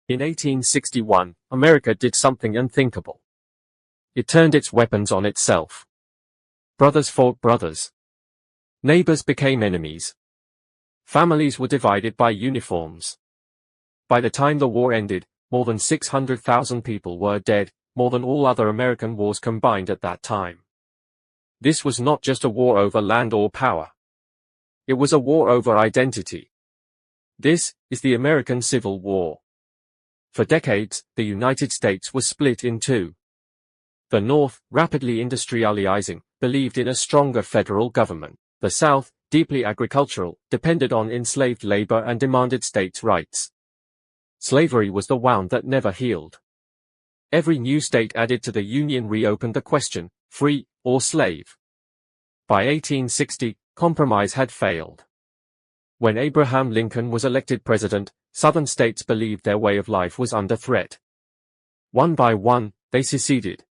In 1861, America did something unthinkable. It turned its weapons on itself. Brothers fought brothers. Neighbors became enemies. Families were divided by uniforms. By the time the war ended, more than 600,000 people were dead, more than all other American wars combined at that time. This was not just a war over land or power. It was a war over identity. This is the American Civil War. For decades, the United States was split in two. The North, rapidly industrializing, believed in a stronger federal government. The South, deeply agricultural, depended on enslaved labor and demanded states' rights. Slavery was the wound that never healed. Every new state added to the Union reopened the question, free or slave. By 1860, compromise had failed. When Abraham Lincoln was elected president, Southern states believed their way of life was under threat. One by one, they seceded.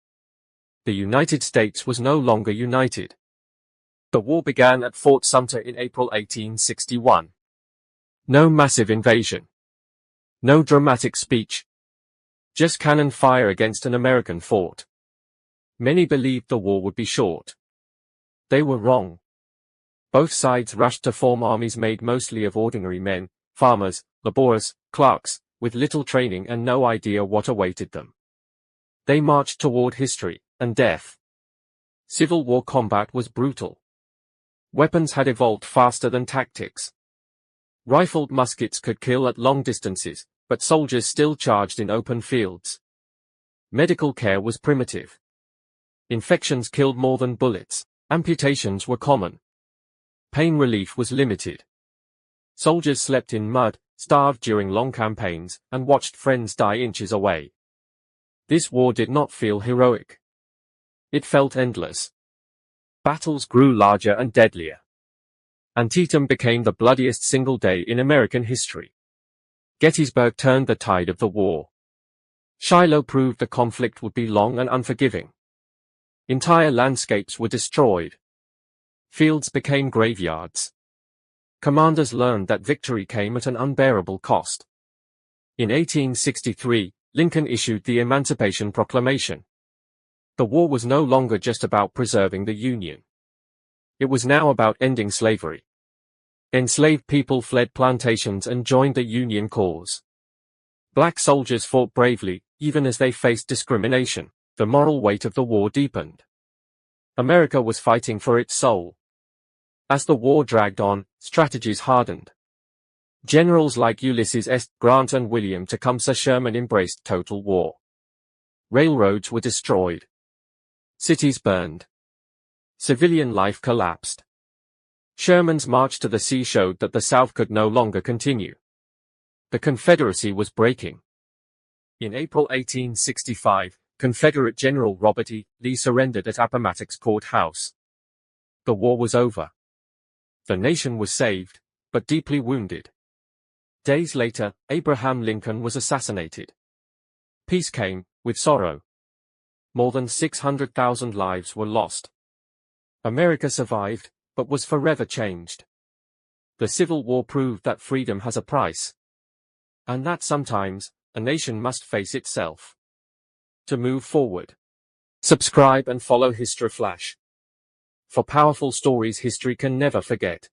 The United States was no longer united. The war began at Fort Sumter in April 1861. No massive invasion. No dramatic speech. Just cannon fire against an American fort. Many believed the war would be short. They were wrong. Both sides rushed to form armies made mostly of ordinary men, farmers, laborers, clerks, with little training and no idea what awaited them. They marched toward history and death. Civil War combat was brutal. Weapons had evolved faster than tactics. Rifled muskets could kill at long distances, but soldiers still charged in open fields. Medical care was primitive. Infections killed more than bullets. Amputations were common. Pain relief was limited. Soldiers slept in mud, starved during long campaigns, and watched friends die inches away. This war did not feel heroic. It felt endless. Battles grew larger and deadlier. Antietam became the bloodiest single day in American history. Gettysburg turned the tide of the war. Shiloh proved the conflict would be long and unforgiving. Entire landscapes were destroyed. Fields became graveyards. Commanders learned that victory came at an unbearable cost. In 1863, Lincoln issued the Emancipation Proclamation. The war was no longer just about preserving the Union. It was now about ending slavery. Enslaved people fled plantations and joined the Union cause. Black soldiers fought bravely, even as they faced discrimination. The moral weight of the war deepened. America was fighting for its soul. As the war dragged on, strategies hardened. Generals like Ulysses S. Grant and William Tecumseh Sherman embraced total war. Railroads were destroyed. Cities burned. Civilian life collapsed. Sherman's march to the sea showed that the South could no longer continue. The Confederacy was breaking. In April 1865, Confederate General Robert E. Lee surrendered at Appomattox Courthouse. The war was over. The nation was saved, but deeply wounded. Days later, Abraham Lincoln was assassinated. Peace came, with sorrow. More than 600,000 lives were lost. America survived, but was forever changed. The Civil War proved that freedom has a price. And that sometimes, a nation must face itself. To move forward. Subscribe and follow HistoryFlash. For powerful stories history can never forget.